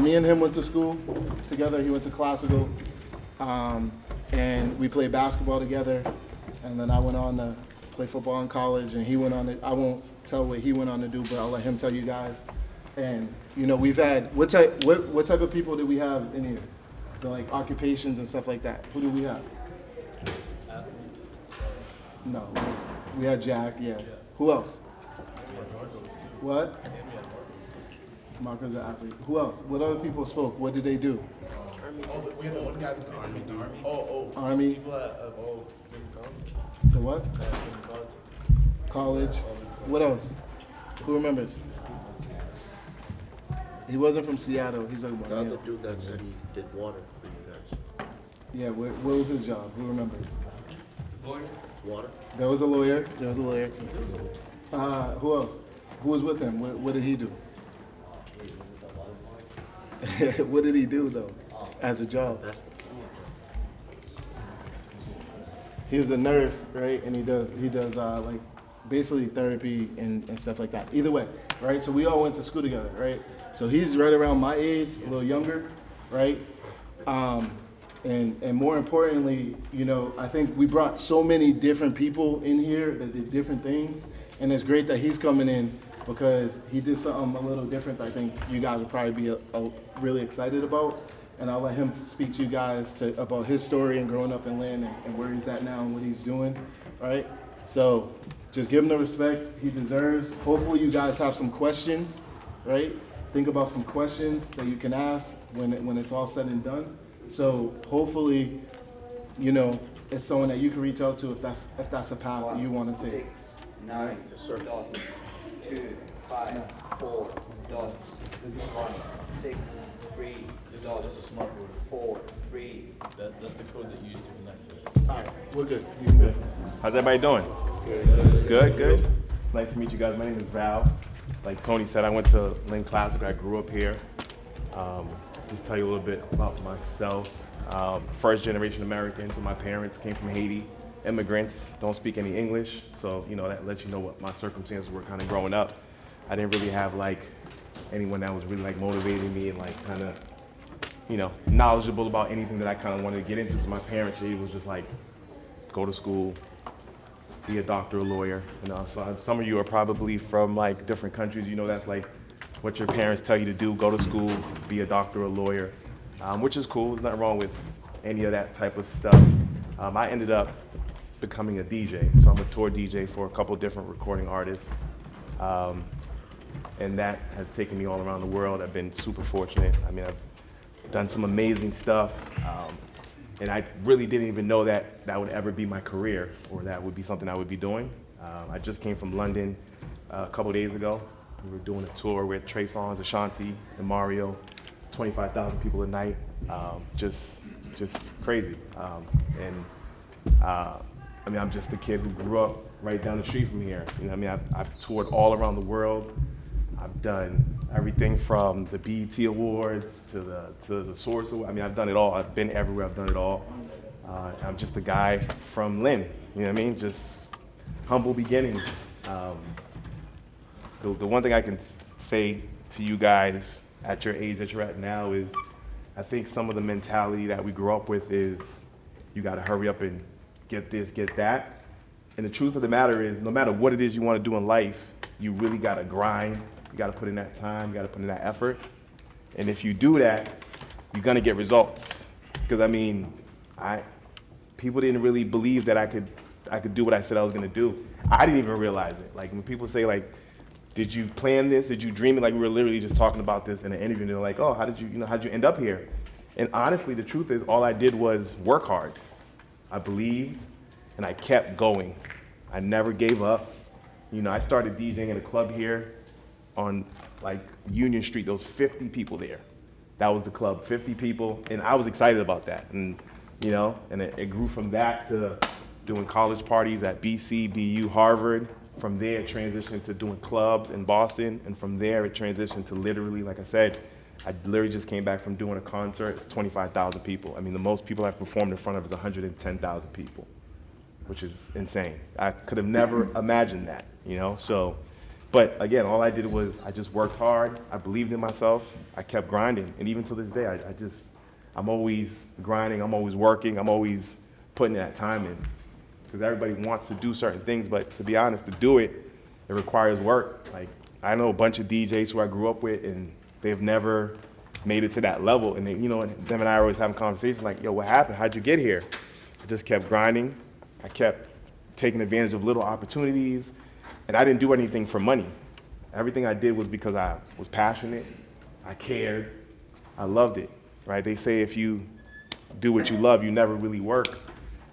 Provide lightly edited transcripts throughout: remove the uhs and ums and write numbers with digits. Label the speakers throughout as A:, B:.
A: me and him went to school together. He went to classical, and we played basketball together. And then I went on to play football in college, and he went on to, I won't tell what he went on to do, but I'll let him tell you guys. And you know, we've had what type of people do we have in here? The like occupations and stuff like that. Who do we have? No, we had Jack. Yeah. Who else? What? Marco's an athlete. Who else? What other people spoke? What did they do?
B: Oh, we had the one guy who came from the army.
A: Army.
B: People at
A: The what? College. What else? Who remembers? He wasn't from Seattle. He's like about
C: The other dude that said he did water for you guys.
A: Yeah, what was his job? Who remembers?
C: Water?
A: There was a lawyer. There was a lawyer. Who else? Who was with him? What did he do? What did he do though, as a job? He was a nurse, right? And he does like basically therapy and stuff like that. Either way, right? So we all went to school together, right? So he's right around my age, a little younger, right? And more importantly, you know, I think we brought so many different people in here that did different things, and it's great that he's coming in because he did something a little different that I think you guys will probably be really excited about. And I'll let him speak to you guys about his story and growing up in Lynn and where he's at now and what he's doing, right? So just give him the respect he deserves. Hopefully you guys have some questions, right? Think about some questions that you can ask when it's all said and done. So hopefully, you know, it's someone that you can reach out to if that's a path that you want to take.
D: 6, 9, dot, 2, 5, 4, dot, 1, 6, 3, dot, 4, 3.
B: That's the code that you used to connect to it.
A: All right, we're good. You can go.
E: How's everybody doing? Good. It's nice to meet you guys. My name is Val. Like Tony said, I went to Lynn Classic. I grew up here. Just tell you a little bit about myself. First generation American, so my parents came from Haiti. Immigrants, don't speak any English, so you know that lets you know what my circumstances were kind of growing up. I didn't really have like anyone that was really like motivating me and like kind of, you know, knowledgeable about anything that I kind of wanted to get into. So my parents, it was just like, go to school, be a doctor, a lawyer. You know, so some of you are probably from like different countries. You know, that's like what your parents tell you to do: go to school, be a doctor, a lawyer, which is cool. There's nothing wrong with any of that type of stuff. I ended up becoming a DJ, so I'm a tour DJ for a couple different recording artists, and that has taken me all around the world. I've been super fortunate. I mean, I've done some amazing stuff, and I really didn't even know that that would ever be my career or that would be something I would be doing. I just came from London a couple days ago. We were doing a tour with Trey Songz, Ashanti, and Mario, 25,000 people a night, just crazy. I mean, I'm just a kid who grew up right down the street from here. You know, I mean, I've toured all around the world. I've done everything from the BET Awards to the Source Award. I mean, I've done it all. I've been everywhere. I've done it all. I'm just a guy from Lynn. You know what I mean? Just humble beginnings. The one thing I can say to you guys at your age that you're at now is, I think some of the mentality that we grew up with is, you got to hurry up and get this, get that. And the truth of the matter is, no matter what it is you want to do in life, you really got to grind. You got to put in that time. You got to put in that effort. And if you do that, you're going to get results. Because I mean, people didn't really believe that I could do what I said I was going to do. I didn't even realize it. Like when people say like, did you plan this? Did you dream it? Like we were literally just talking about this in an interview, and they're like, oh, how'd you end up here? And honestly, the truth is, all I did was work hard. I believed, and I kept going. I never gave up. You know, I started DJing in a club here on like Union Street. There was 50 people there. That was the club, 50 people, and I was excited about that. And you know, and it grew from that to doing college parties at BC, BU, Harvard. From there, it transitioned to doing clubs in Boston, and from there, it transitioned to literally, like I said, I literally just came back from doing a concert. It's 25,000 people. I mean, the most people I've performed in front of is 110,000 people, which is insane. I could have never imagined that, you know? So, But again, all I did was I just worked hard. I believed in myself. I kept grinding. And even to this day, I'm always grinding. I'm always working. I'm always putting that time in. Because everybody wants to do certain things, but to be honest, to do it, it requires work. Like, I know a bunch of DJs who I grew up with, and they've never made it to that level. And they, you know, them and I are always having conversations like, yo, what happened? How'd you get here? I just kept grinding. I kept taking advantage of little opportunities. And I didn't do anything for money. Everything I did was because I was passionate, I cared, I loved it, right? They say if you do what you love, you never really work.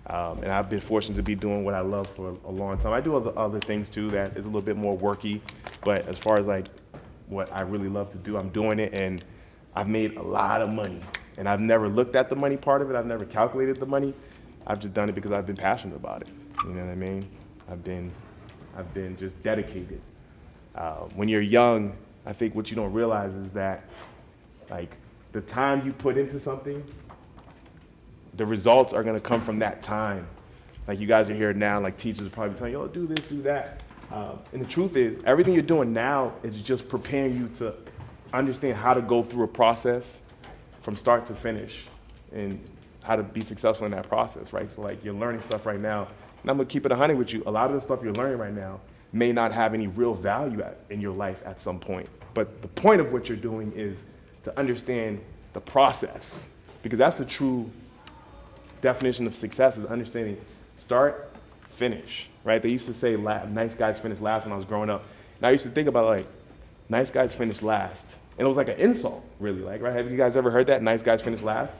E: And I've been fortunate to be doing what I love for a long time. I do other things too that is a little bit more worky, but as far as like what I really love to do, I'm doing it, and I've made a lot of money. And I've never looked at the money part of it. I've never calculated the money. I've just done it because I've been passionate about it. You know what I mean? I've been just dedicated. When you're young, I think what you don't realize is that, like, the time you put into something, the results are gonna come from that time. Like, you guys are here now, like teachers are probably telling you, oh, do this, do that. And the truth is, everything you're doing now is just preparing you to understand how to go through a process from start to finish and how to be successful in that process, right? So like, you're learning stuff right now. And I'm gonna keep it 100 with you. A lot of the stuff you're learning right now may not have any real value in your life at some point. But the point of what you're doing is to understand the process, because that's the true definition of success, is understanding start, finish, right? They used to say nice guys finish last when I was growing up. And I used to think about like, nice guys finish last. And it was like an insult, really, like, right? Have you guys ever heard that? Nice guys finish last?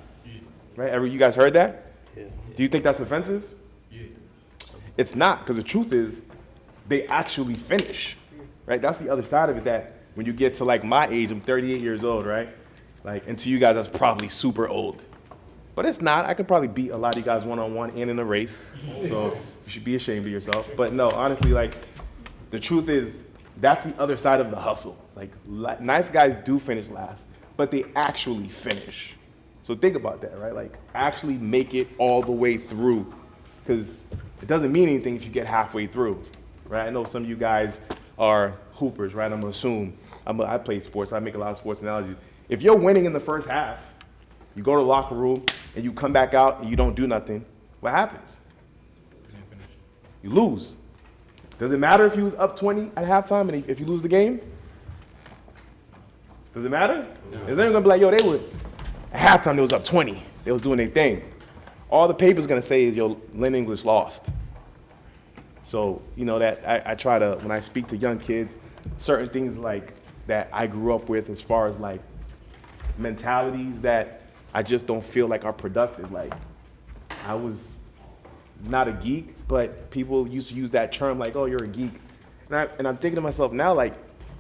E: Right? You guys heard that? Yeah. Do you think that's offensive? Yeah. It's not, because the truth is, they actually finish, right? That's the other side of it, that when you get to like my age, I'm 38 years old, right? Like, and to you guys, that's probably super old. But it's not. I could probably beat a lot of you guys one-on-one and in a race. So you should be ashamed of yourself. But no, honestly, like, the truth is, that's the other side of the hustle. Like, nice guys do finish last, but they actually finish. So think about that, right? Like, actually make it all the way through, because it doesn't mean anything if you get halfway through, right? I know some of you guys are hoopers, right? I'm gonna assume. I play sports. I make a lot of sports analogies. If you're winning in the first half, you go to the locker room and you come back out and you don't do nothing, what happens? You lose. Does it matter if you was up 20 at halftime and if you lose the game? Does it matter? No. Is anyone gonna be like, yo, they were at halftime, they was up 20. They was doing their thing. All the paper's gonna say is, yo, Lynn English lost. So, you know, that I try to, when I speak to young kids, certain things like that I grew up with as far as like mentalities that I just don't feel like are productive. Like, I was not a geek, but people used to use that term like, oh, you're a geek. And I'm thinking to myself now, like,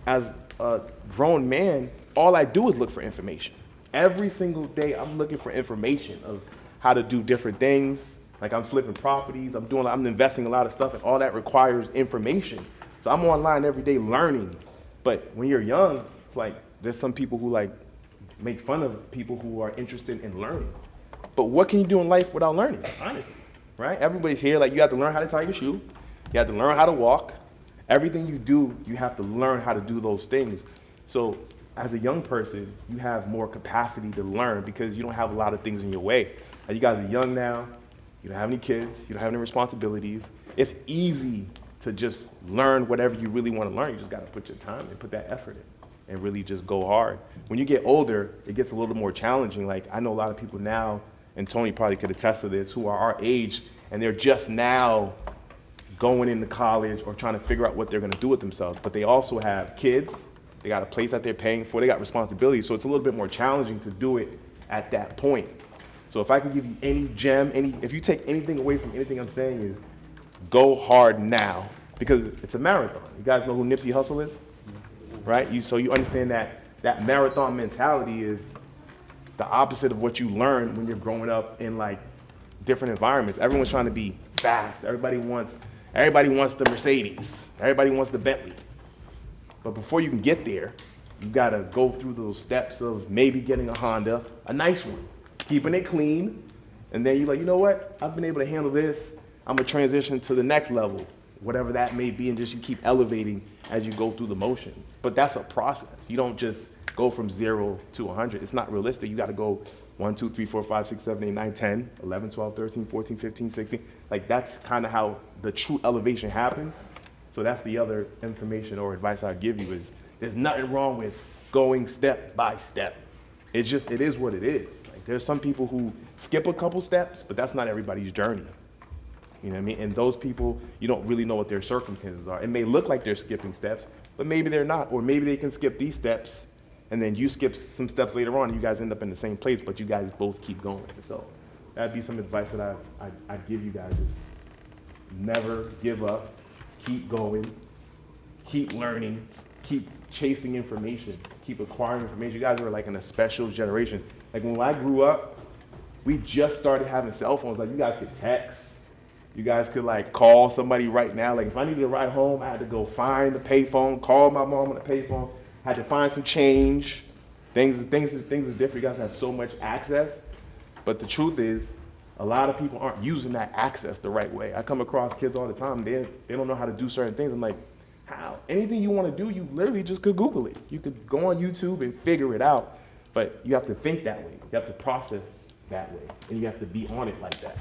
E: as a grown man, all I do is look for information. Every single day, I'm looking for information of how to do different things. Like, I'm flipping properties, I'm investing a lot of stuff, and all that requires information. So I'm online every day learning. But when you're young, it's like, there's some people who like make fun of people who are interested in learning. But what can you do in life without learning, honestly, right? Everybody's here, like, you have to learn how to tie your shoe. You have to learn how to walk. Everything you do, you have to learn how to do those things. So as a young person, you have more capacity to learn because you don't have a lot of things in your way. Like, you guys are young now. You don't have any kids. You don't have any responsibilities. It's easy to just learn whatever you really want to learn. You just got to put your time and put that effort in and really just go hard. When you get older, it gets a little more challenging. Like, I know a lot of people now, and Tony probably could attest to this, who are our age, and they're just now going into college or trying to figure out what they're going to do with themselves. But they also have kids. They got a place that they're paying for. They got responsibilities. So it's a little bit more challenging to do it at that point. So if I can give you any gem, if you take anything away from anything I'm saying, is go hard now, because it's a marathon. You guys know who Nipsey Hussle is, right? So you understand that marathon mentality is the opposite of what you learn when you're growing up in like different environments. Everyone's trying to be fast. Everybody wants the Mercedes. Everybody wants the Bentley. But before you can get there, you gotta go through those steps of maybe getting a Honda, a nice one, keeping it clean, and then you're like, you know what? I've been able to handle this. I'm gonna transition to the next level. whatever that may be, and just you keep elevating as you go through the motions. But that's a process. You don't just go from 0 to 100. It's not realistic. You got to go 1, 2, 3, 4, 5, 6, 7, 8, 9, 10, 11, 12, 13, 14, 15, 16. Like that's kind of how the true elevation happens. So that's the other information or advice I'd give you is there's nothing wrong with going step by step. It's just, it is what it is. Like there's some people who skip a couple steps, but that's not everybody's journey. You know what I mean? And those people, you don't really know what their circumstances are. It may look like they're skipping steps, but maybe they're not. Or maybe they can skip these steps, and then you skip some steps later on, and you guys end up in the same place, but you guys both keep going. So that'd be some advice that I'd give you guys. Just never give up. Keep going. Keep learning. Keep chasing information. Keep acquiring information. You guys are like in a special generation. Like when I grew up, we just started having cell phones. Like you guys could text. You guys could like call somebody right now. Like if I needed to ride home, I had to go find the payphone, call my mom on the payphone, had to find some change. Things are different. You guys have so much access. But the truth is, a lot of people aren't using that access the right way. I come across kids all the time. They don't know how to do certain things. I'm like, how? Anything you want to do, you literally just could Google it. You could go on YouTube and figure it out. But you have to think that way. You have to process that way. And you have to be on it like that.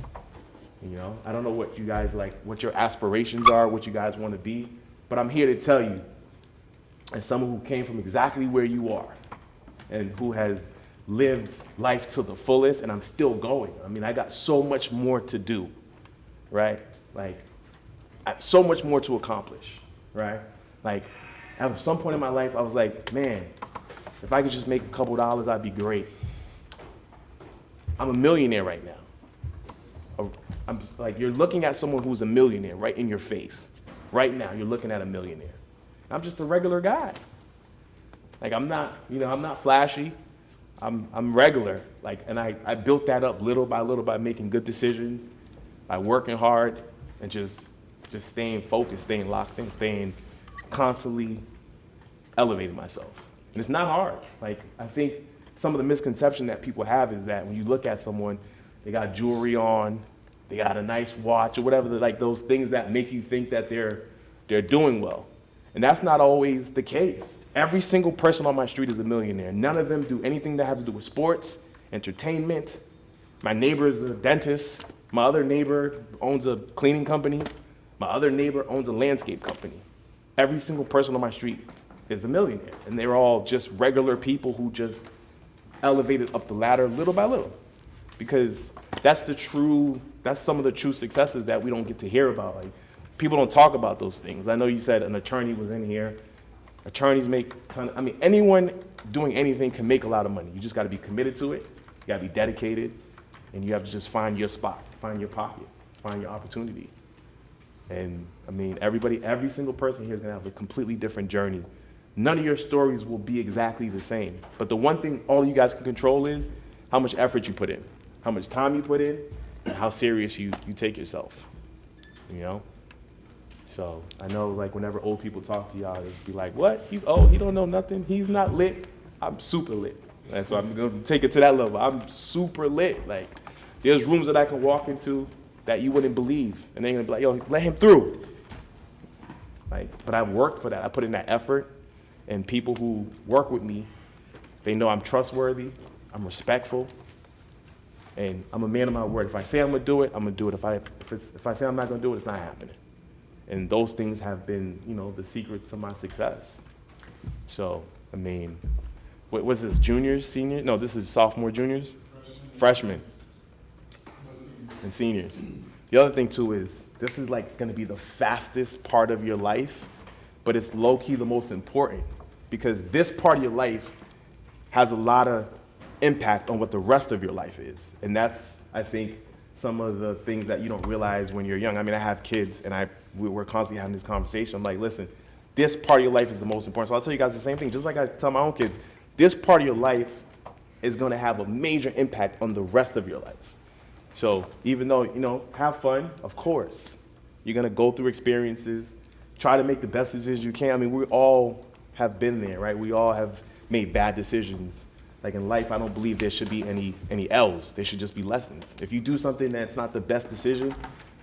E: You know, I don't know what you guys like, what your aspirations are, what you guys want to be, but I'm here to tell you, as someone who came from exactly where you are and who has lived life to the fullest, and I'm still going. I mean, I got so much more to do, right? Like, I have so much more to accomplish, right? Like, at some point in my life, I was like, man, if I could just make a couple dollars, I'd be great. I'm a millionaire right now. I'm like, you're looking at someone who's a millionaire right in your face. Right now, you're looking at a millionaire. I'm just a regular guy. Like, I'm not flashy. I'm regular. Like, and I built that up little by making good decisions, by working hard, and just staying focused, staying locked in, staying constantly elevating myself. And it's not hard. Like, I think some of the misconception that people have is that when you look at someone, they got jewelry on, they got a nice watch or whatever, like those things that make you think that they're doing well. And that's not always the case. Every single person on my street is a millionaire. None of them do anything that has to do with sports, entertainment. My neighbor is a dentist. My other neighbor owns a cleaning company. My other neighbor owns a landscape company. Every single person on my street is a millionaire. And they're all just regular people who just elevated up the ladder little by little. Because that's some of the true successes that we don't get to hear about. Like, people don't talk about those things. I know you said an attorney was in here. Attorneys make anyone doing anything can make a lot of money. You just got to be committed to it. You got to be dedicated, and you have to just find your spot, find your pocket, find your opportunity. And I mean, every single person here is gonna have a completely different journey. None of your stories will be exactly the same. But the one thing all you guys can control is how much effort you put in, how much time you put in, and how serious you take yourself, you know? So I know, like, whenever old people talk to y'all, it's be like, what? He's old, he don't know nothing, he's not lit. I'm super lit. And so I'm gonna take it to that level. I'm super lit. Like, there's rooms that I can walk into that you wouldn't believe. And they're gonna be like, yo, let him through. Like, but I've worked for that. I put in that effort. And people who work with me, they know I'm trustworthy, I'm respectful, and I'm a man of my word. If I say I'm gonna do it, I'm gonna do it. If I say I'm not gonna do it, it's not happening. And those things have been, you know, the secrets to my success. So, I mean, what was this, juniors, seniors? No, this is sophomore, juniors? Freshmen. And seniors. The other thing too is, this is like gonna be the fastest part of your life, but it's low-key the most important, because this part of your life has a lot of impact on what the rest of your life is. And that's, I think, some of the things that you don't realize when you're young. I mean, I have kids, and we're constantly having this conversation. I'm like, listen, this part of your life is the most important. So I'll tell you guys the same thing, just like I tell my own kids, this part of your life is gonna have a major impact on the rest of your life. So even though, you know, have fun, of course. You're gonna go through experiences, try to make the best decisions you can. I mean, we all have been there, right? We all have made bad decisions. Like in life, I don't believe there should be any L's. There should just be lessons. If you do something that's not the best decision,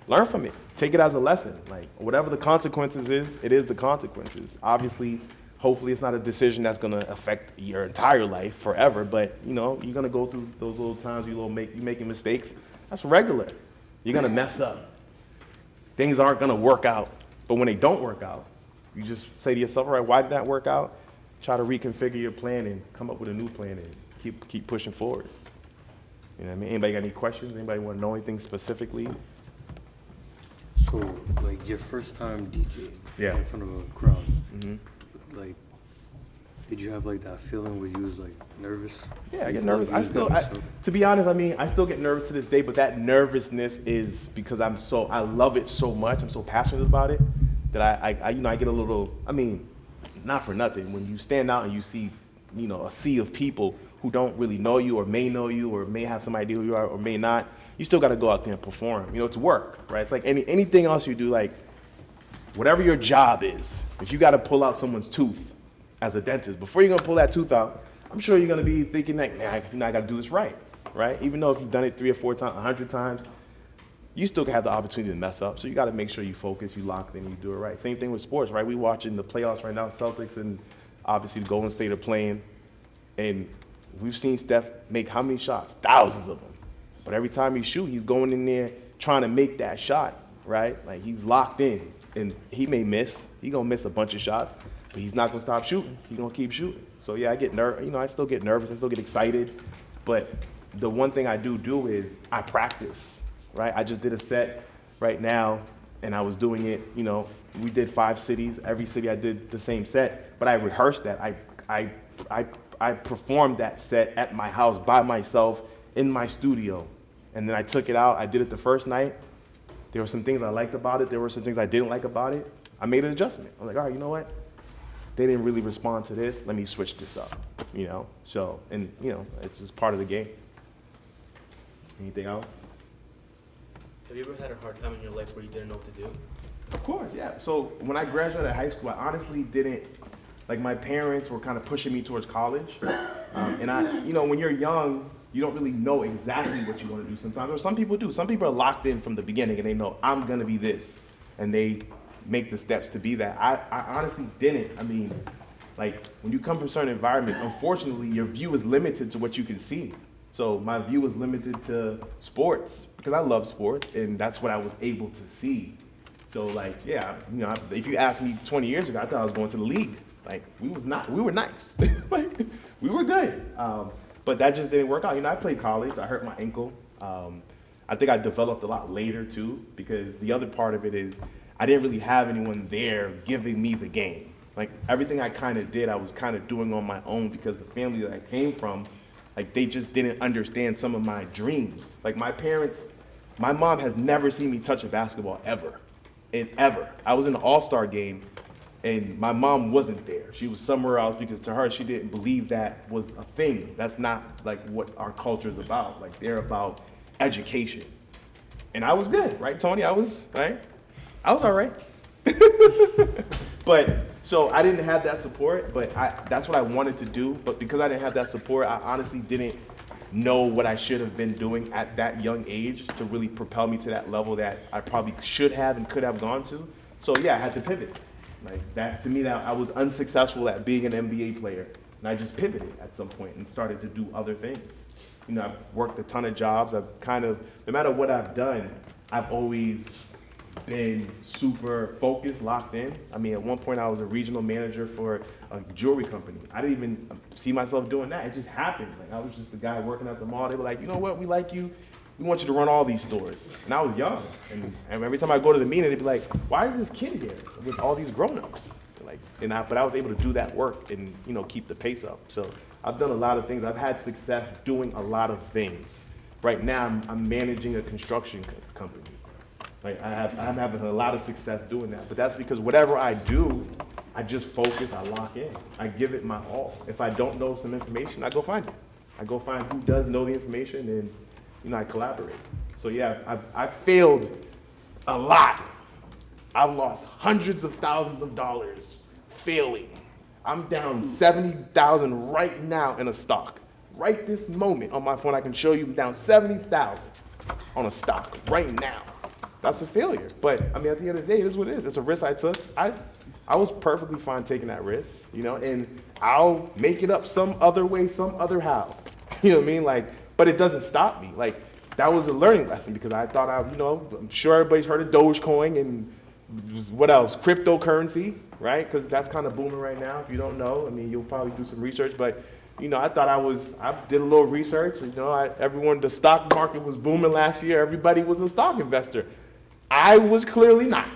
E: learn from it. Take it as a lesson. Like, whatever the consequences is, it is the consequences. Obviously, hopefully it's not a decision that's gonna affect your entire life forever, but you know, you're gonna go through those little times you're making mistakes. That's regular. You're gonna mess up. Things aren't gonna work out. But when they don't work out, you just say to yourself, all right, why did that work out? Try to reconfigure your plan and come up with a new plan and keep pushing forward. You know what I mean? Anybody got any questions? Anybody want to know anything specifically?
F: So, like, your first time DJ
E: Yeah.
F: in front of a crowd,
E: Mm-hmm.
F: like, did you have, like, that feeling where you was, like, nervous?
E: Yeah, I
F: You
E: get
F: felt
E: nervous.
F: like you was doing so-
E: To be honest, I mean, I still get nervous to this day, but that nervousness is because I love it so much. I'm so passionate about it that I get a little, I mean, not for nothing. When you stand out and you see, you know, a sea of people who don't really know you or may have some idea who you are or may not, you still got to go out there and perform. You know, it's work, right? It's like anything else you do, like whatever your job is, if you got to pull out someone's tooth as a dentist, before you're going to pull that tooth out, I'm sure you're going to be thinking like, nah, I got to do this right? Even though if you've done it 3 or 4 times, 100 times, you still have the opportunity to mess up. So you got to make sure you focus, you lock in, you do it right. Same thing with sports, right? We watching the playoffs right now, Celtics and obviously the Golden State are playing, and we've seen Steph make how many shots? Thousands of them. But every time he shoot, he's going in there trying to make that shot, right? Like he's locked in, and he may miss. He's gonna miss a bunch of shots, but he's not gonna stop shooting. He's gonna keep shooting. So yeah, I get nervous. You know, I still get nervous. I still get excited. But the one thing I do is I practice, right? I just did a set right now, and I was doing it. You know, we did 5 cities. Every city I did the same set, but I rehearsed that. I performed that set at my house by myself in my studio. And then I took it out. I did it the first night. There were some things I liked about it. There were some things I didn't like about it. I made an adjustment. I'm like, all right, you know what? They didn't really respond to this. Let me switch this up, you know? So, and, you know, it's just part of the game. Anything else?
B: Have you ever had a hard time in your life where you didn't know what to do?
E: Of course, yeah. So when I graduated high school, I honestly didn't, like my parents were kind of pushing me towards college. And I, you know, when you're young, you don't really know exactly what you want to do sometimes. Or some people do. Some people are locked in from the beginning and they know, I'm going to be this. And they make the steps to be that. I honestly didn't. I mean, like when you come from certain environments, unfortunately, your view is limited to what you can see. So my view was limited to sports because I love sports and that's what I was able to see. So like, yeah, you know, if you asked me 20 years ago, I thought I was going to the league. Like we were nice. Like we were good. But that just didn't work out. You know, I played college. I hurt my ankle. I think I developed a lot later too, because the other part of it is I didn't really have anyone there giving me the game. Like everything I kind of did, I was kind of doing on my own because the family that I came from, like they just didn't understand some of my dreams. Like my parents, my mom has never seen me touch a basketball ever. Ever. I was in the All-Star game and my mom wasn't there. She was somewhere else because to her, she didn't believe that was a thing. That's not like what our culture is about. Like they're about education. And I was good, right, Tony? I was all right. But so I didn't have that support, but that's what I wanted to do. But because I didn't have that support, I honestly didn't know what I should have been doing at that young age to really propel me to that level that I probably should have and could have gone to. So yeah, I had to pivot. Like that, to me, that I was unsuccessful at being an NBA player, and I just pivoted at some point and started to do other things. You know, I've worked a ton of jobs. I've kind of, no matter what I've done, I've always been super focused, locked in. I mean, at one point I was a regional manager for a jewelry company. I didn't even see myself doing that. It just happened. Like I was just the guy working at the mall. They were like, you know what, we like you. We want you to run all these stores. And I was young. And every time I go to the meeting, they'd be like, why is this kid here with all these grown-ups? Like, but I was able to do that work and, you know, keep the pace up. So I've done a lot of things. I've had success doing a lot of things. Right now, I'm managing a construction company. Like I'm having a lot of success doing that. But that's because whatever I do, I just focus, I lock in. I give it my all. If I don't know some information, I go find it. I go find who does know the information and, you know, I collaborate. So yeah, I've failed a lot. I've lost hundreds of thousands of dollars failing. I'm down 70,000 right now in a stock. Right this moment on my phone, I can show you I'm down 70,000 on a stock right now. that's a failure. But I mean, at the end of the day, it is what it is. It's a risk I took. I was perfectly fine taking that risk, you know, and I'll make it up some other way, some other how. You know what I mean? Like, but it doesn't stop me. Like, that was a learning lesson because I thought I'm sure everybody's heard of Dogecoin and what else? Cryptocurrency, right? Because that's kind of booming right now. If you don't know, I mean, you'll probably do some research, but you know, I thought I did a little research. You know, the stock market was booming last year. Everybody was a stock investor. I was clearly not,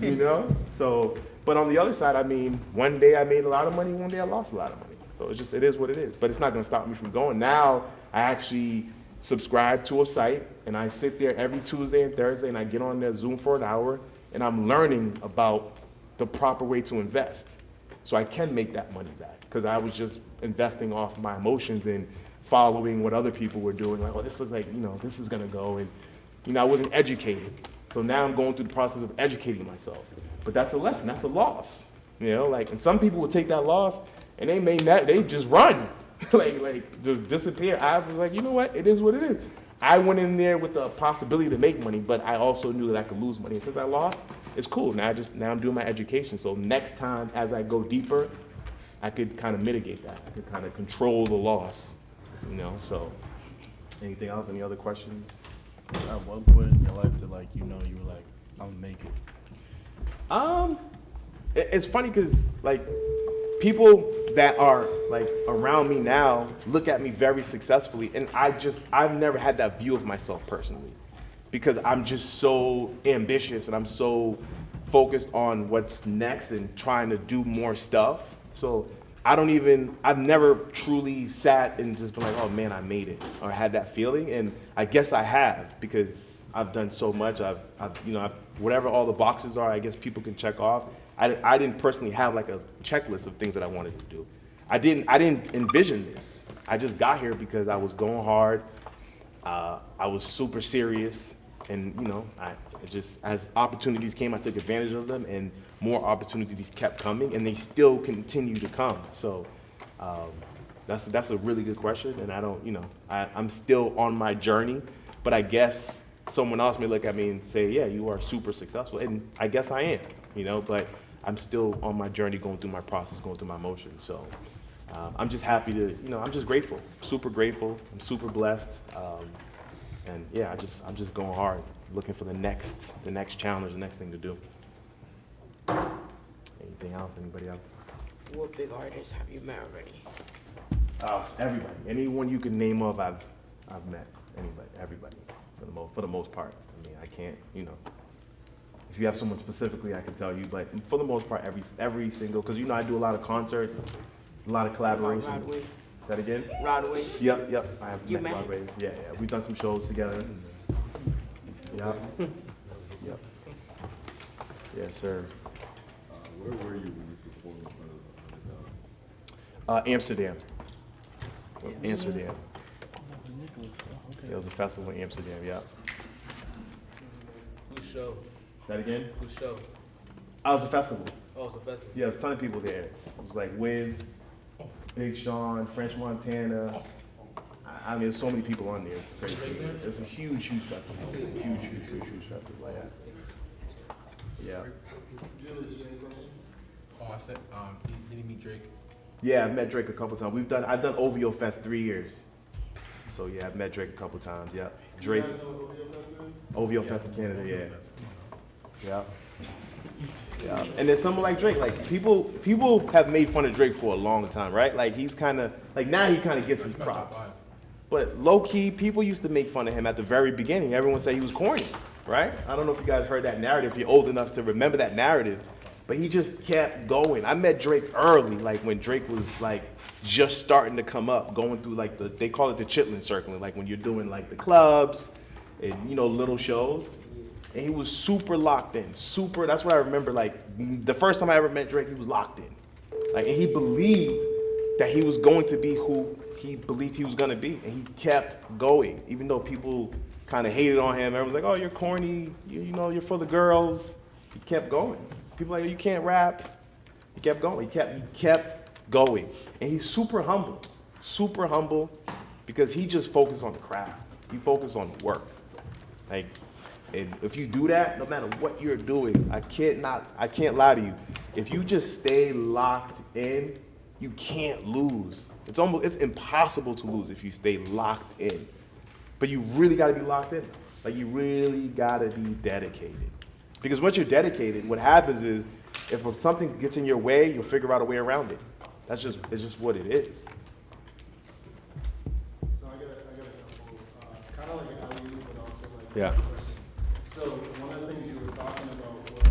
E: you know? So, but on the other side, I mean, one day I made a lot of money, one day I lost a lot of money. So it is what it is. But it's not gonna stop me from going. Now, I actually subscribe to a site and I sit there every Tuesday and Thursday and I get on there Zoom for an hour and I'm learning about the proper way to invest. So I can make that money back because I was just investing off my emotions and following what other people were doing. Like, oh, this is like, you know, this is gonna go. And, you know, I wasn't educated. So now I'm going through the process of educating myself. But that's a lesson, that's a loss. You know, like, and some people will take that loss and they just run, like just disappear. I was like, you know what, it is what it is. I went in there with the possibility to make money, but I also knew that I could lose money. And since I lost, it's cool. Now I'm doing my education. So next time as I go deeper, I could kind of mitigate that. I could kind of control the loss, you know, so. Anything else, any other questions?
A: At what point in your life did you were like, I'm gonna make it?
E: It's funny because people that are around me now look at me very successfully, and I've never had that view of myself personally because I'm just so ambitious and I'm so focused on what's next and trying to do more stuff. So I've never truly sat and just been like, oh man, I made it, or had that feeling. And I guess I have because I've done so much. Whatever all the boxes are, I guess people can check off. I didn't personally have a checklist of things that I wanted to do. I didn't envision this. I just got here because I was going hard. I was super serious, and as opportunities came, I took advantage of them, and more opportunities kept coming, and they still continue to come. So that's a really good question, and I'm still on my journey, but I guess someone else may look at me and say, yeah, you are super successful, and I guess I am, but I'm still on my journey, going through my process, going through my emotions. So I'm just happy to, I'm just grateful, super grateful. I'm super blessed, and yeah, I'm just going hard, looking for the next challenge, the next thing to do. Anything else? Anybody else?
G: What big artists have you met already?
E: Everybody, anyone you can name of, I've met. Anybody, everybody, for the most part. I mean, I can't, if you have someone specifically, I can tell you, but for the most part, every single, because I do a lot of concerts, a lot of collaboration.
G: Rodway.
E: Is that again?
G: Rodway.
E: Yep. I have
G: You
E: met
G: met?
E: Broadway. Yeah. We've done some shows together. Yep. Yes, sir.
H: Where were you when you performed in front of 100,000?
E: Amsterdam. Amsterdam. It was a festival in Amsterdam, yeah.
B: Whose show?
E: That again?
B: Whose show?
E: I was a festival.
B: Oh, it's a festival.
E: Yeah, there's a ton of people there. It was like Wiz, Big Sean, French Montana. I mean, there's so many people on there. It's crazy. It's a huge festival. Huge festival. Yeah.
I: Oh, I said, did he meet Drake?
E: Yeah, I've met Drake a couple times. I've done OVO Fest 3 years. So yeah, I've met Drake a couple times. Yeah, Drake. OVO Fest in Canada. Yeah. And there's someone like Drake. Like people have made fun of Drake for a long time, right? Like he's kind of now he kind of gets his props. But low key, people used to make fun of him at the very beginning. Everyone said he was corny, right? I don't know if you guys heard that narrative. If you're old enough to remember that narrative. But he just kept going. I met Drake early, when Drake was just starting to come up, going through they call it the Chitlin circling, when you're doing the clubs and little shows. And he was super locked in, that's what I remember. The first time I ever met Drake, he was locked in. And he believed that he was going to be who he believed he was gonna be. And he kept going, even though people kind of hated on him. Everyone's like, oh, you're corny, you're for the girls. He kept going. People you can't rap. He kept going. He kept going. And he's super humble because he just focused on the craft. He focused on the work. And if you do that, no matter what you're doing, I can't lie to you. If you just stay locked in, you can't lose. It's impossible to lose if you stay locked in. But you really gotta be locked in. Like you really gotta be dedicated. Because once you're dedicated, what happens is if something gets in your way, you'll figure out a way around it. It's just what it is.
A: So I got a couple, kind of like an alley-oop, but also like.
E: Yeah.
A: So one of the things you were talking about was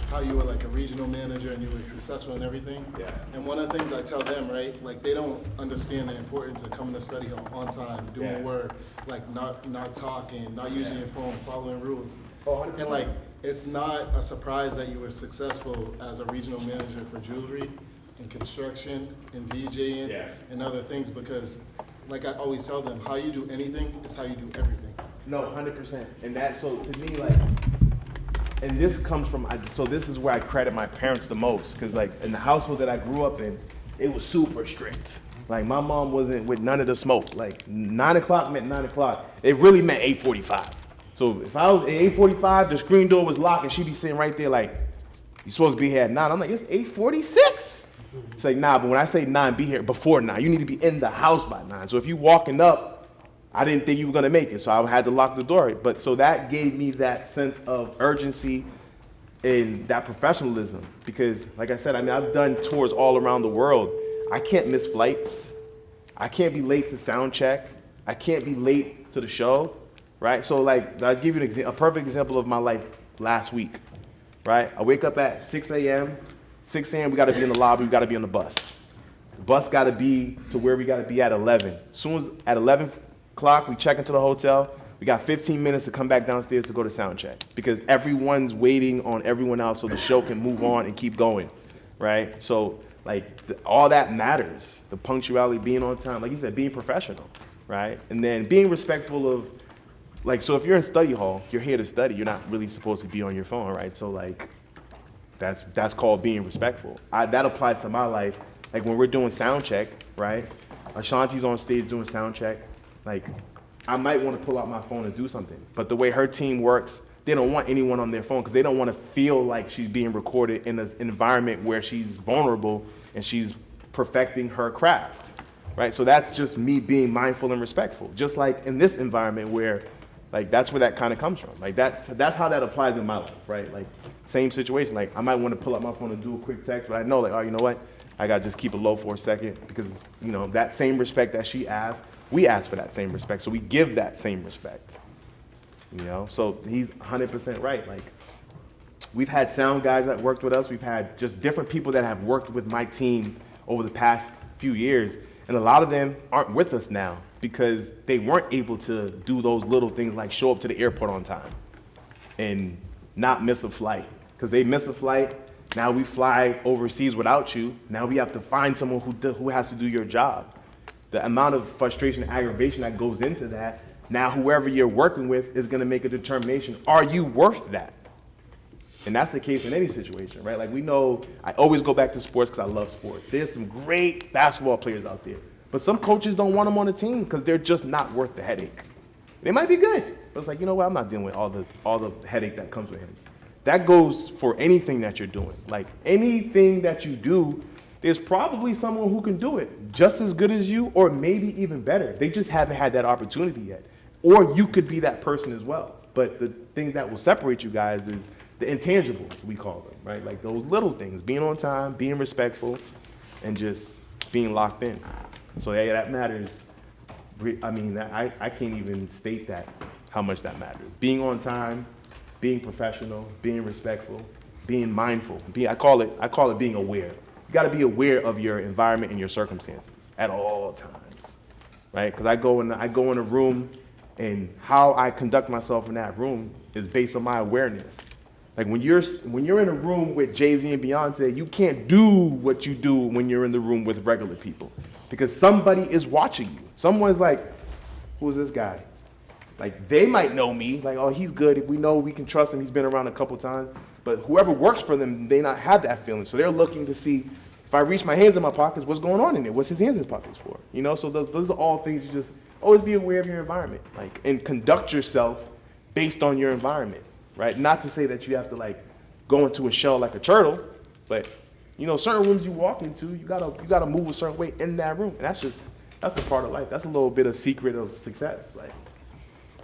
A: how you were like a regional manager and you were successful in everything.
E: Yeah.
A: And one of the things I tell them, right, like they don't understand the importance of coming to study hall on time, doing
E: Yeah.
A: work, like not talking, not using your phone, following rules.
E: Oh, 100%.
A: And like, it's not a surprise that you were successful as a regional manager for jewelry and construction and DJing
E: Yeah.
A: and other things because like I always tell them, how you do anything is how you do everything.
E: No, 100%. And so to me, like, and this comes from, so this is where I credit my parents the most, because like in the household that I grew up in, it was super strict. Like my mom wasn't with none of the smoke. Like 9 o'clock meant 9 o'clock. It really meant 8:45. So if I was at 8:45, the screen door was locked and she'd be sitting right there like, you're supposed to be here at 9. I'm like, it's 8:46. It's like, nah, but when I say 9, be here before 9. You need to be in the house by 9. So if you walking up, I didn't think you were gonna make it, so I had to lock the door. But so that gave me that sense of urgency and that professionalism. Because like I said, I mean, I've done tours all around the world. I can't miss flights. I can't be late to sound check. I can't be late to the show, right? So like, I'll give you a perfect example of my life last week, right? I wake up at 6 a.m. 6 a.m. we gotta be in the lobby, we gotta be on the bus. The bus gotta be to where we gotta be at 11. As soon as at 11 o'clock, we check into the hotel. We got 15 minutes to come back downstairs to go to sound check because everyone's waiting on everyone else so the show can move on and keep going, right? So like all that matters. The punctuality, being on time, like you said, being professional, right? And then being respectful of, like, so if you're in study hall, you're here to study. You're not really supposed to be on your phone, right? So like, that's called being respectful. That applies to my life. Like when we're doing sound check, right? Ashanti's on stage doing sound check. Like, I might want to pull out my phone and do something. But the way her team works, they don't want anyone on their phone because they don't want to feel like she's being recorded in an environment where she's vulnerable and she's perfecting her craft, right? So that's just me being mindful and respectful. Just like in this environment where, like, that's where that kind of comes from. Like, that's how that applies in my life, right? Like, same situation. Like, I might want to pull out my phone and do a quick text, but I know, like, oh, you know what? I got to just keep it low for a second because, you know, that same respect that she asked, we ask for that same respect, so we give that same respect, you know? So he's 100% right. Like, we've had sound guys that worked with us. We've had just different people that have worked with my team over the past few years, and a lot of them aren't with us now because they weren't able to do those little things like show up to the airport on time and not miss a flight. Because they miss a flight, now we fly overseas without you. Now we have to find someone who has to do your job. The amount of frustration and aggravation that goes into that, now whoever you're working with is gonna make a determination, are you worth that? And that's the case in any situation, right? Like we know, I always go back to sports because I love sports. There's some great basketball players out there, but some coaches don't want them on the team because they're just not worth the headache. They might be good, but it's like, you know what, I'm not dealing with all the headache that comes with him. That goes for anything that you're doing. Like anything that you do, there's probably someone who can do it just as good as you or maybe even better. They just haven't had that opportunity yet. Or you could be that person as well. But the thing that will separate you guys is the intangibles, we call them, right? Like those little things, being on time, being respectful, and just being locked in. So yeah, that matters. I mean, I can't even state that, how much that matters. Being on time, being professional, being respectful, being mindful. I call it being aware. You gotta be aware of your environment and your circumstances at all times, right? Because I go in a room and how I conduct myself in that room is based on my awareness. Like when you're in a room with Jay-Z and Beyonce, you can't do what you do when you're in the room with regular people because somebody is watching you. Someone's like, who's this guy? Like they might know me, like, oh, he's good. We know we can trust him. He's been around a couple times. But whoever works for them, they not have that feeling. So they're looking to see, if I reach my hands in my pockets, what's going on in there? What's his hands in his pockets for? You know, so those are all things you just always be aware of your environment, like, and conduct yourself based on your environment, right? Not to say that you have to like go into a shell like a turtle, but you know, certain rooms you walk into, you gotta move a certain way in that room, and that's a part of life. That's a little bit of secret of success, like,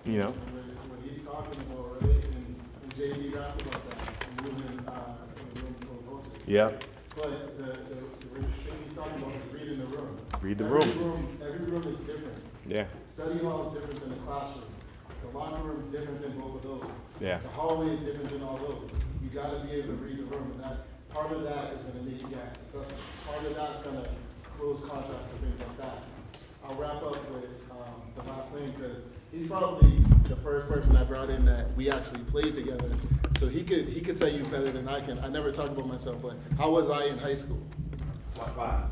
E: you know.
A: What he's talking about, right? And Jay-Z rapped about that. And moving in the room for culture.
E: Yeah.
A: But the thing he's talking about is reading the room.
E: Read the
A: Every
E: room.
A: Every room is different.
E: Yeah.
A: Study hall is different than the classroom. The locker room is different than both of those.
E: Yeah.
A: The hallway is different than all those. You gotta be able to read the room, and that, part of that is gonna make you guys successful. Part of that's gonna close contracts and things like that. I'll wrap up with, the last thing, because he's probably the first person I brought in that we actually played together. So he could tell you better than I can. I never talk about myself, but how was I in high school?
E: Top 5.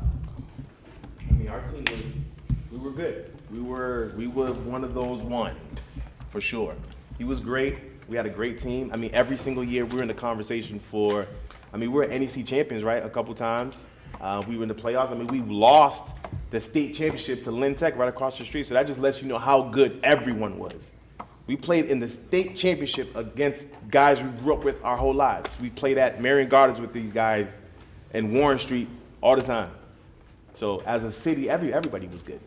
E: I mean, our team we were good. We were one of those ones, for sure. He was great. We had a great team. I mean, every single year we were in the conversation for, I mean, we were NEC champions, right, a couple times. We were in the playoffs. I mean, we lost the state championship to Lynn Tech right across the street, so that just lets you know how good everyone was. We played in the state championship against guys we grew up with our whole lives. We played at Marion Gardens with these guys and Warren Street all the time. So as a city, everybody was good.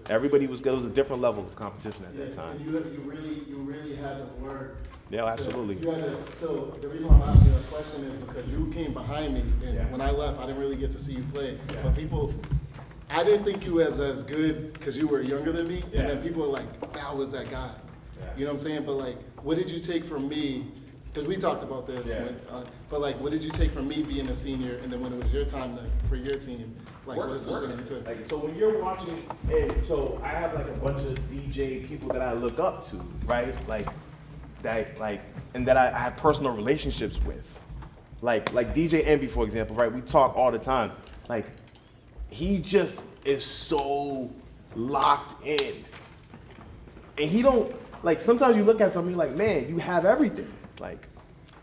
E: Everybody was good. It was a different level of competition at that time.
A: And you really had to work.
E: Yeah, absolutely.
A: So the reason why I'm asking you that question is because you came behind me, and
E: Yeah.
A: when I left, I didn't really get to see you play.
E: Yeah.
A: But I didn't think you was as good because you were younger than me,
E: Yeah.
A: and then people were like, Val was that guy.
E: Yeah.
A: You know what I'm saying? But like, what did you take from me? Because we talked about this,
E: Yeah.
A: but like, what did you take from me being a senior, and then when it was your time for your team, like, what is something you took?
E: Like, so when you're watching, and so I have like a bunch of DJ people that I look up to, right? And that I have personal relationships with. Like DJ Envy, for example, right? We talk all the time. Like, he just is so locked in. And he don't, like, sometimes you look at something like, man, you have everything. Like,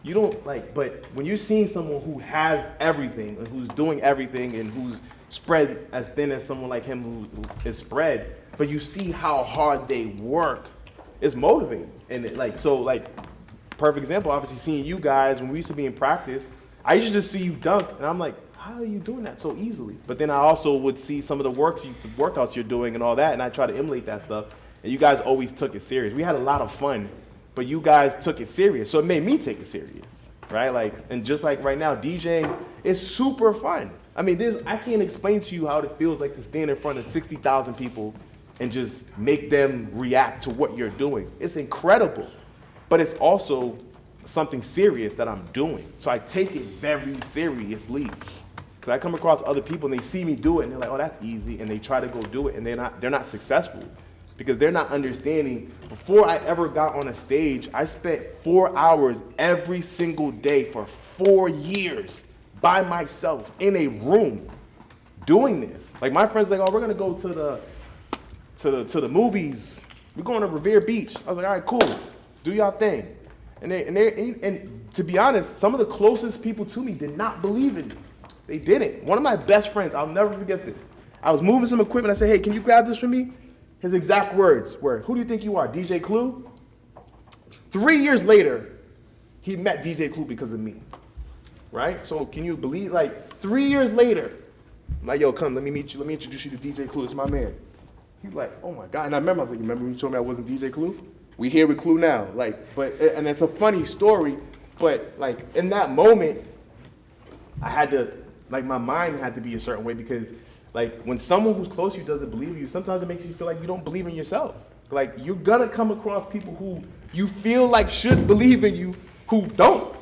E: you don't, like, but when you're seeing someone who has everything, and who's doing everything, and who's spread as thin as someone like him who is spread, but you see how hard they work, it's motivating. And perfect example, obviously seeing you guys, when we used to be in practice, I used to just see you dunk, and I'm like, how are you doing that so easily? But then I also would see some of the workouts you're doing and all that, and I try to emulate that stuff. And you guys always took it serious. We had a lot of fun, but you guys took it serious, so it made me take it serious, right? Like, and just like right now, DJing is super fun. I mean, I can't explain to you how it feels like to stand in front of 60,000 people and just make them react to what you're doing. It's incredible, but it's also something serious that I'm doing. So I take it very seriously. Because I come across other people and they see me do it and they're like, oh, that's easy, and they try to go do it and they're not successful. Because they're not understanding, before I ever got on a stage, I spent 4 hours every single day for 4 years by myself in a room doing this. Like, my friends like, oh, we're gonna go to the movies. We're going to Revere Beach. I was like, all right, cool, do y'all thing. And to be honest, some of the closest people to me did not believe in me. They didn't. One of my best friends, I'll never forget this. I was moving some equipment. I said, hey, can you grab this for me? His exact words were, who do you think you are, DJ Clue? 3 years later, he met DJ Clue because of me, right? So can you believe, like, 3 years later, I'm like, yo, come, let me meet you. Let me introduce you to DJ Clue. It's my man. He's like, oh my God. And I remember, I was like, remember when you told me I wasn't DJ Clue? We here with Clue now. Like, and it's a funny story, but like, in that moment, I had to, like, my mind had to be a certain way, because like, when someone who's close to you doesn't believe in you, sometimes it makes you feel like you don't believe in yourself. Like, you're gonna come across people who you feel like should believe in you, who don't.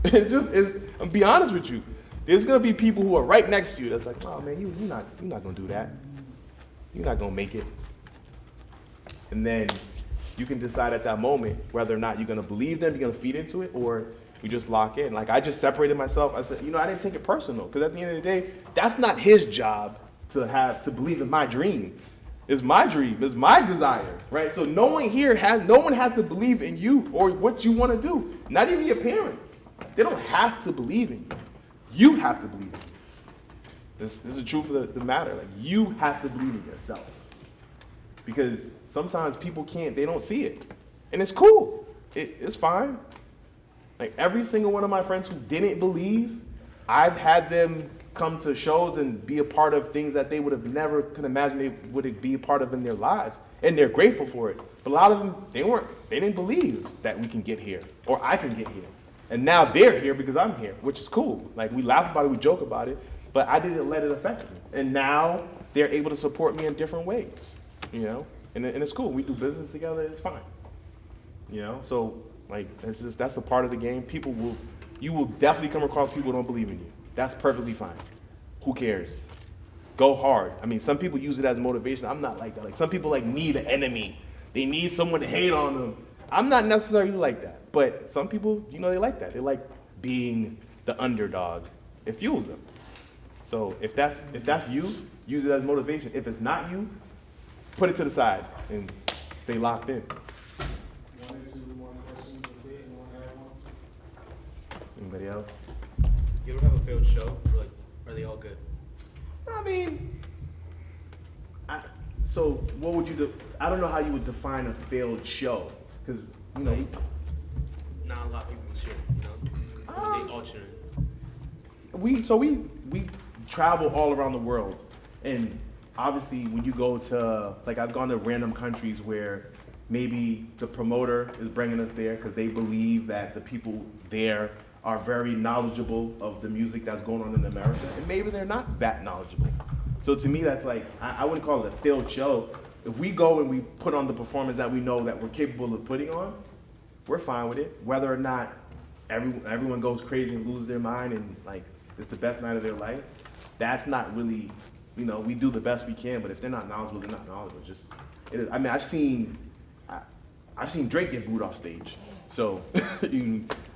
E: I'll be honest with you. There's gonna be people who are right next to you that's like, oh man, you're not gonna do that. You're not gonna make it. And then you can decide at that moment whether or not you're gonna believe them, you're gonna feed into it, or you just lock in. Like, I just separated myself. I said, I didn't take it personal, because at the end of the day, that's not his job to believe in my dream. It's my dream, it's my desire, right? So no one has to believe in you or what you want to do. Not even your parents. They don't have to believe in you. You have to believe in you. This is the truth of the matter. Like, you have to believe in yourself. Because sometimes people they don't see it. And it's cool. It's fine. Like every single one of my friends who didn't believe, I've had them come to shows and be a part of things that they would have never could imagine they would be a part of in their lives. And they're grateful for it. But a lot of them, they didn't believe that we can get here or I can get here. And now they're here because I'm here, which is cool. Like we laugh about it, we joke about it, but I didn't let it affect me. And now they're able to support me in different ways, you know? And it's cool. We do business together, it's fine. You know, so like that's a part of the game. You will definitely come across people who don't believe in you. That's perfectly fine. Who cares? Go hard. I mean, some people use it as motivation. I'm not like that. Like some people like need an enemy. They need someone to hate on them. I'm not necessarily like that. But some people, you know, they like that. They like being the underdog. It fuels them. So if that's you, use it as motivation. If it's not you, put it to the side and stay locked in.
A: One or two more questions. Let's see. Anyone have one?
E: Anybody else?
B: You ever have a failed show? Or like, are they all good?
E: I mean, so what would you do? I don't know how you would define a failed show, because you know.
B: Not a lot of people cheer, you know? Or is they all cheering?
E: We travel all around the world, and obviously when you go to, like, I've gone to random countries where maybe the promoter is bringing us there because they believe that the people there are very knowledgeable of the music that's going on in America, and maybe they're not that knowledgeable. So to me, that's like, I wouldn't call it a failed show. If we go and we put on the performance that we know that we're capable of putting on, we're fine with it. Whether or not everyone goes crazy and loses their mind and like it's the best night of their life, that's not really, you know, we do the best we can, but if they're not knowledgeable, they're not knowledgeable. Just, it is, I mean, I've seen Drake get booed off stage. So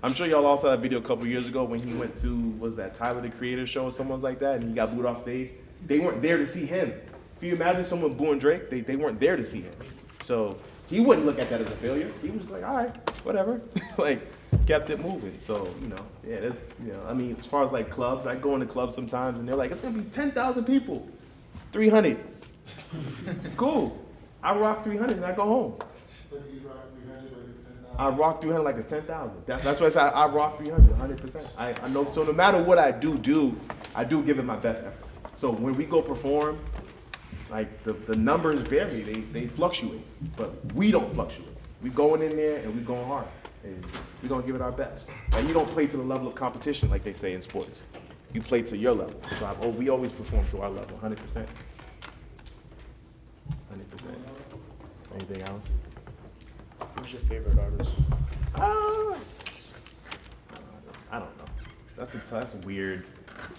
E: I'm sure y'all all saw that video a couple years ago when he went to, was that Tyler the Creator show or someone like that, and he got booed off stage. They weren't there to see him. Can you imagine someone booing Drake? They weren't there to see him. So he wouldn't look at that as a failure. He was like, all right, whatever. Like, kept it moving. So, you know, yeah, that's, you know, I mean, as far as like clubs, I go into clubs sometimes and they're like, it's gonna be 10,000 people. It's 300. It's cool. I rock 300 and I go home. I rock 300 like it's 10,000. That's why I say I rock 300, 100%. I know, so no matter what I do give it my best effort. So when we go perform, like the numbers vary, they fluctuate, but we don't fluctuate. We going in there and we going hard, and we gonna give it our best. Like you don't play to the level of competition like they say in sports. You play to your level. So we always perform to our level, 100%. 100%. Anything else?
C: Who's your favorite artist?
E: I don't know. That's weird.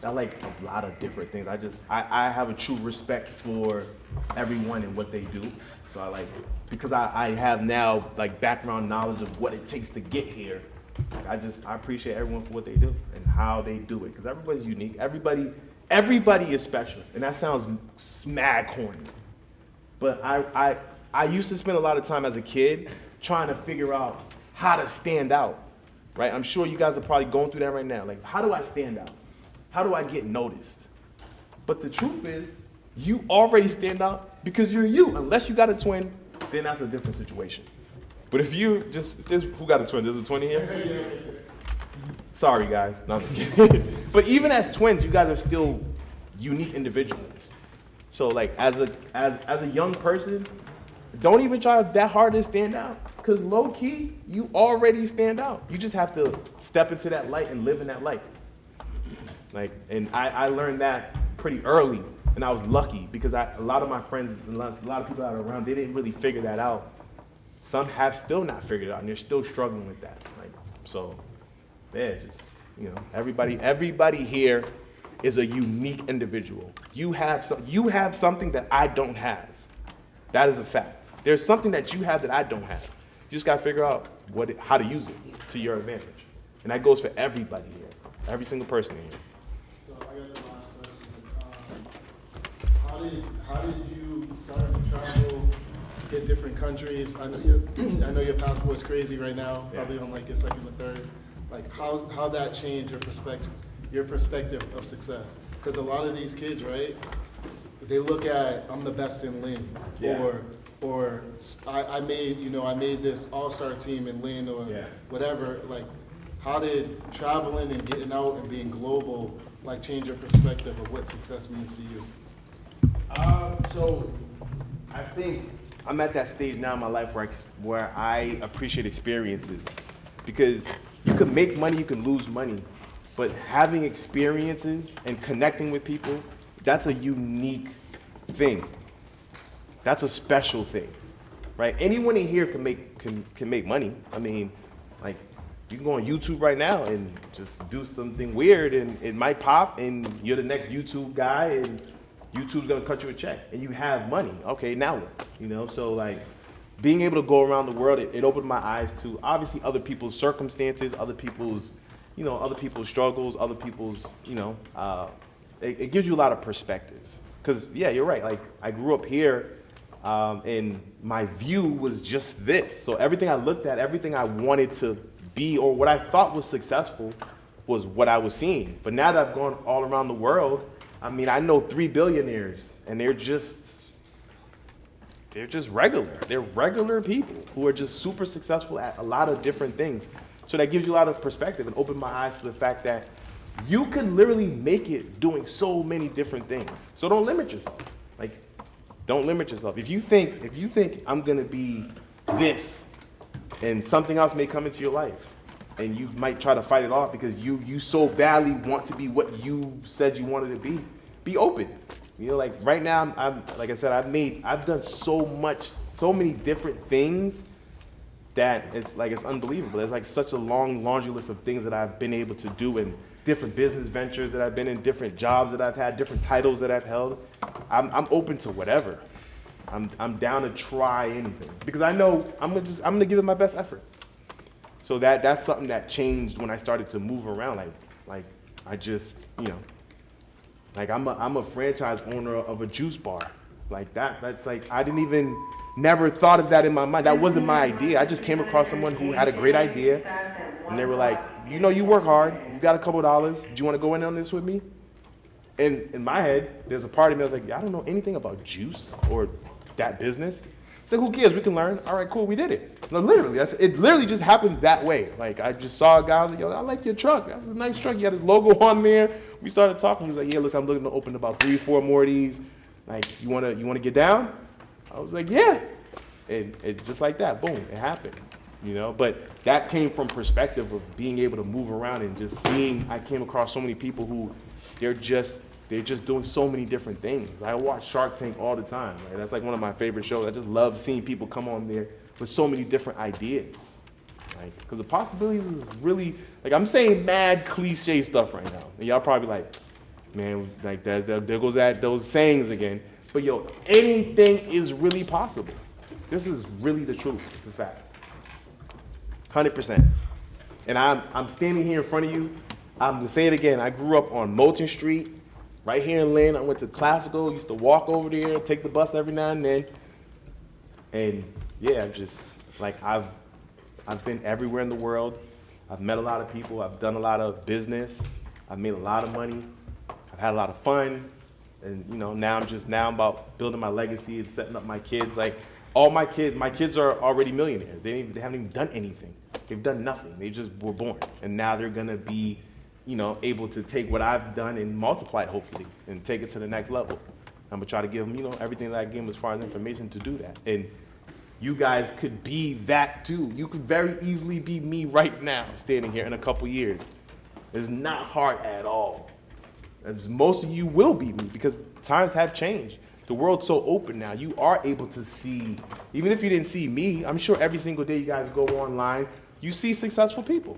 E: I like a lot of different things. I have a true respect for everyone and what they do. So I like, because I have now like background knowledge of what it takes to get here. Like I appreciate everyone for what they do and how they do it. Because everybody's unique. Everybody is special. And that sounds mad corny. But I used to spend a lot of time as a kid trying to figure out how to stand out, right? I'm sure you guys are probably going through that right now. Like, how do I stand out? How do I get noticed? But the truth is, you already stand out because you're you. Unless you got a twin, then that's a different situation. But if you who got a twin? There's a twin here? Sorry, guys. No, I'm just kidding. But even as twins, you guys are still unique individuals. So like, as a young person, don't even try that hard to stand out. Because low key, you already stand out. You just have to step into that light and live in that light. Like, and I learned that pretty early, and I was lucky because a lot of my friends and a lot of people that are around, they didn't really figure that out. Some have still not figured it out, and they're still struggling with that. Like, so, yeah, just, you know, everybody here is a unique individual. You have something that I don't have. That is a fact. There's something that you have that I don't have. You just gotta figure out how to use it to your advantage. And that goes for everybody here, every single person here.
A: So I got the last question. How did you start to travel, hit different countries? I know your passport's crazy right now, probably on like your second or third. Like how that changed your perspective of success? Because a lot of these kids, right? They look at I'm the best in Lynn,
E: Yeah.
A: or or I made this all-star team in Lynn or
E: Yeah.
A: whatever. Like, how did traveling and getting out and being global like change your perspective of what success means to you?
E: So I think I'm at that stage now in my life where I appreciate experiences, because you can make money, you can lose money, but having experiences and connecting with people, that's a unique thing. That's a special thing, right? Anyone in here can make money. I mean, like, you can go on YouTube right now and just do something weird and it might pop and you're the next YouTube guy and YouTube's gonna cut you a check and you have money. Okay, now what? You know, so like being able to go around the world, it opened my eyes to obviously other people's circumstances, other people's struggles, other people's, it gives you a lot of perspective. Cause yeah, you're right. Like I grew up here and my view was just this. So everything I looked at, everything I wanted to be or what I thought was successful was what I was seeing. But now that I've gone all around the world, I mean, I know 3 billionaires and they're just regular. They're regular people who are just super successful at a lot of different things. So that gives you a lot of perspective and opened my eyes to the fact that you can literally make it doing so many different things. So don't limit yourself. Like, don't limit yourself. If you think I'm gonna be this, and something else may come into your life, and you might try to fight it off because you so badly want to be what you said you wanted to be open. You know, like right now, I'm like I said, I've done so many different things that it's unbelievable. There's like such a long laundry list of things that I've been able to do and different business ventures that I've been in, different jobs that I've had, different titles that I've held. I'm open to whatever. I'm down to try anything because I know I'm gonna give it my best effort. So that's something that changed when I started to move around. Like I just, like I'm a franchise owner of a juice bar. Like that's like I never thought of that in my mind. That wasn't my idea. I just came across someone who had a great idea, and they were like, you work hard, you got a couple dollars. Do you want to go in on this with me? And in my head, there's a part of me that was like, I don't know anything about juice or that business. It's like, who cares? We can learn. All right, cool, we did it. No, literally, it literally just happened that way. Like, I just saw a guy, I was like, yo, I like your truck. That's a nice truck. You had his logo on there. We started talking. He was like, yeah, listen, I'm looking to open about 3-4 more of these. Like, you wanna get down? I was like, yeah. And it's just like that, boom, it happened. But that came from perspective of being able to move around and just seeing. I came across so many people who they're just doing so many different things. I watch Shark Tank all the time. Right? That's like one of my favorite shows. I just love seeing people come on there with so many different ideas. Like, because the possibilities is really, like, I'm saying mad cliche stuff right now. And y'all probably like, man, like there goes those sayings again. But yo, anything is really possible. This is really the truth. It's a fact. 100%. And I'm standing here in front of you. I'm gonna say it again. I grew up on Moulton Street, right here in Lynn. I went to Classical, used to walk over there, take the bus every now and then. And yeah, I've been everywhere in the world. I've met a lot of people. I've done a lot of business. I've made a lot of money. I've had a lot of fun. And now I'm about building my legacy and setting up my kids. Like all my kids are already millionaires. They haven't even done anything. They've done nothing. They just were born. And now they're gonna be able to take what I've done and multiply it, hopefully, and take it to the next level. I'm gonna try to give them, everything that I give them as far as information to do that. And you guys could be that too. You could very easily be me right now, standing here in a couple years. It's not hard at all. As most of you will be me because times have changed. The world's so open now. You are able to see, even if you didn't see me, I'm sure every single day you guys go online, you see successful people.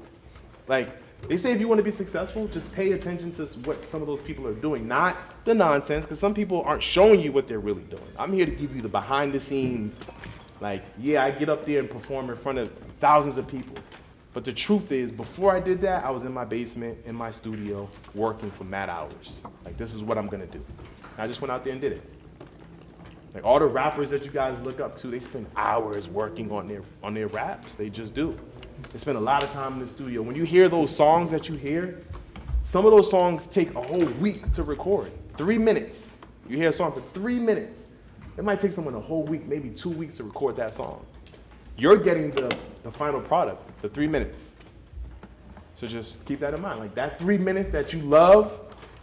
E: Like, they say if you want to be successful, just pay attention to what some of those people are doing, not the nonsense, because some people aren't showing you what they're really doing. I'm here to give you the behind the scenes. Like, yeah, I get up there and perform in front of thousands of people. But the truth is, before I did that, I was in my basement, in my studio, working for mad hours. Like, this is what I'm gonna do. I just went out there and did it. Like, all the rappers that you guys look up to, they spend hours working on their raps. They just do. They spend a lot of time in the studio. When you hear those songs that you hear, some of those songs take a whole week to record. 3 minutes. You hear a song for 3 minutes. It might take someone a whole week, maybe 2 weeks to record that song. You're getting the final product, the 3 minutes. So just keep that in mind. Like that 3 minutes that you love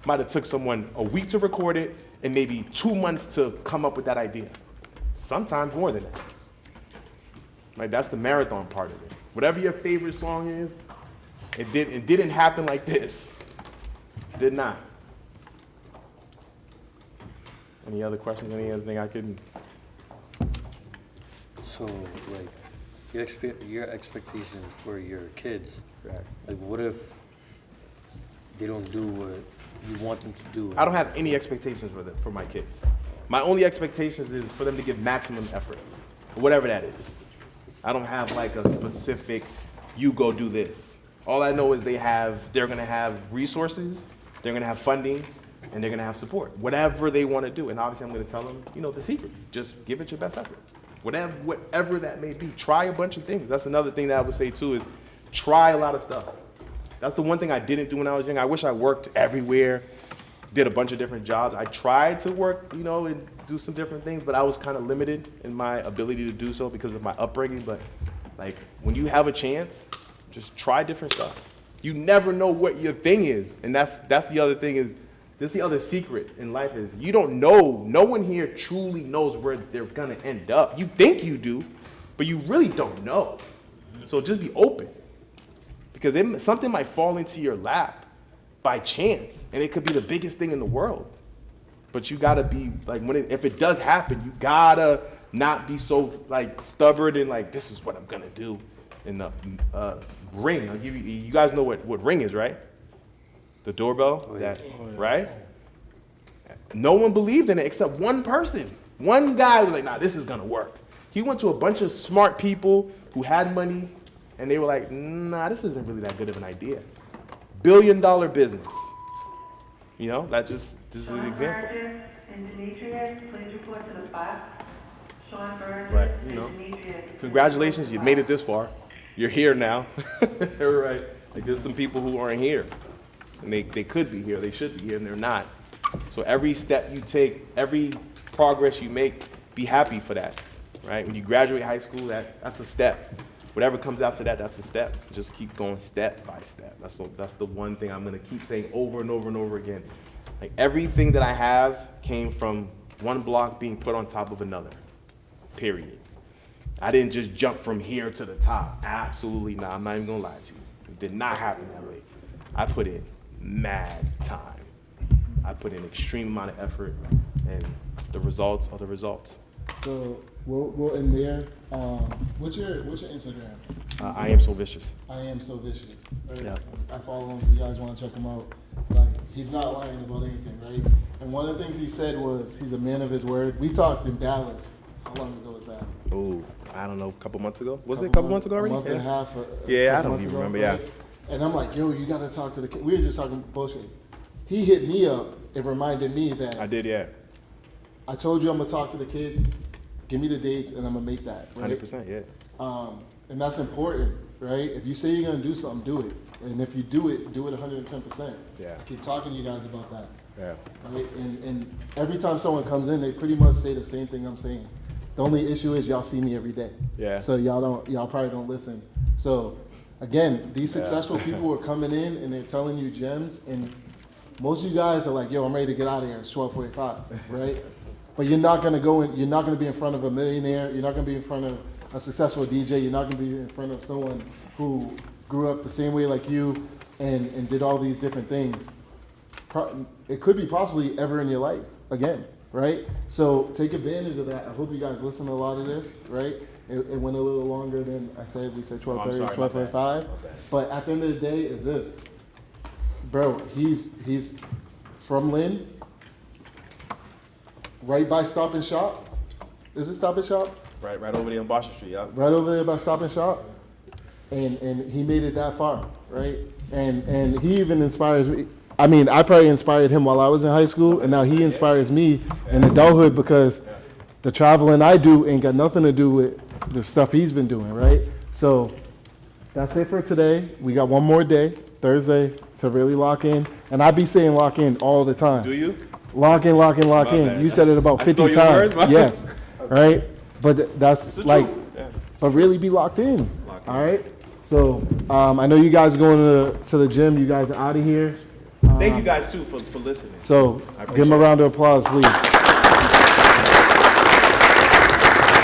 E: might have took someone a week to record it and maybe 2 months to come up with that idea. Sometimes more than that. Like that's the marathon part of it. Whatever your favorite song is, it didn't happen like this. Did not. Any other questions? Any other thing I can?
F: So, like, your expectations for your kids,
E: Right.
F: like, what if they don't do what you want them to do?
E: I don't have any expectations for my kids. My only expectations is for them to give maximum effort, whatever that is. I don't have like a specific, you go do this. All I know is they're gonna have resources, they're gonna have funding, and they're gonna have support. Whatever they wanna do. And obviously I'm gonna tell them, the secret. Just give it your best effort. Whatever that may be. Try a bunch of things. That's another thing that I would say too is try a lot of stuff. That's the one thing I didn't do when I was young. I wish I worked everywhere, did a bunch of different jobs. I tried to work, and do some different things, but I was kind of limited in my ability to do so because of my upbringing. But like when you have a chance, just try different stuff. You never know what your thing is. And that's the other thing is, this is the other secret in life is you don't know, no one here truly knows where they're gonna end up. You think you do, but you really don't know. So just be open. Because something might fall into your lap by chance, and it could be the biggest thing in the world. But you gotta be like, if it does happen, you gotta not be so like stubborn and like, this is what I'm gonna do. In the Ring, I'll give you guys know what Ring is, right? The doorbell, right? No one believed in it except one person. One guy was like, nah, this is gonna work. He went to a bunch of smart people who had money, and they were like, nah, this isn't really that good of an idea. $1 billion business. This is an example.
J: Burgess and Demetrius, please report to the spot. Sean Burgess
E: Right,
J: and Demetrius.
E: Congratulations, you made it this far. You're here now. Right. Like there's some people who aren't here. And they could be here, they should be here, and they're not. So every step you take, every progress you make, be happy for that, right? When you graduate high school, that's a step. Whatever comes after that, that's a step. Just keep going step by step. That's the one thing I'm gonna keep saying over and over and over again. Like everything that I have came from one block being put on top of another, period. I didn't just jump from here to the top. Absolutely not, I'm not even gonna lie to you. It did not happen that way. I put in mad time. I put in extreme amount of effort, and the results are the results.
A: So we'll end there. What's your Instagram?
E: I am so vicious.
A: I am so vicious. Right?
E: Yeah.
A: I follow him. You guys want to check him out? Like he's not lying about anything, right? And one of the things he said was he's a man of his word. We talked in Dallas. How long ago was that?
E: Oh, I don't know, a couple months ago. Was it a couple months ago already?
A: A month and a half.
E: Yeah, I don't even remember. Yeah.
A: And I'm like, yo, you got to talk to the kid. We were just talking bullshit. He hit me up and reminded me that
E: I did, yeah.
A: I told you I'm gonna talk to the kids. Give me the dates, and I'm gonna make that. Right?
E: 100%, yeah.
A: And that's important, right? If you say you're gonna do something, do it. And if you do it 110%.
E: Yeah.
A: I keep talking to you guys about that.
E: Yeah.
A: Right? And every time someone comes in, they pretty much say the same thing I'm saying. The only issue is y'all see me every day.
E: Yeah.
A: So y'all probably don't listen. So again, these successful people are coming in and they're telling you gems, and most of you guys are like, yo, I'm ready to get out of here. It's 12:45, right? But you're not gonna go in. You're not gonna be in front of a millionaire. You're not gonna be in front of a successful DJ. You're not gonna be in front of someone who grew up the same way like you and did all these different things. It could be possibly ever in your life again, right? So take advantage of that. I hope you guys listen to a lot of this, right? It went a little longer than I said. We said 12:30, 12:45. But at the end of the day, is this, bro? He's from Lynn. Right by Stop and Shop. Is it Stop and Shop?
E: Right over there on Boston Street, yeah.
A: Right over there by Stop and Shop. And he made it that far, right? And he even inspires me. I mean, I probably inspired him while I was in high school, and now he inspires me in adulthood because the traveling I do ain't got nothing to do with the stuff he's been doing, right? So that's it for today. We got one more day, Thursday, to really lock in. And I be saying lock in all the time.
E: Do you?
A: Lock in, lock in, lock
E: My
A: in.
E: bad.
A: You said it about
E: I
A: 50
E: stole your
A: times.
E: words, man.
A: Yes, right? But that's
E: It's the
A: like,
E: truth. Yeah.
A: but really be locked in.
H: Lock in.
A: All right. So I know you guys are going to the gym. You guys are out of here.
E: Thank you guys too for listening.
A: So
E: I
A: give them a
E: appreciate it.
A: round of applause, please.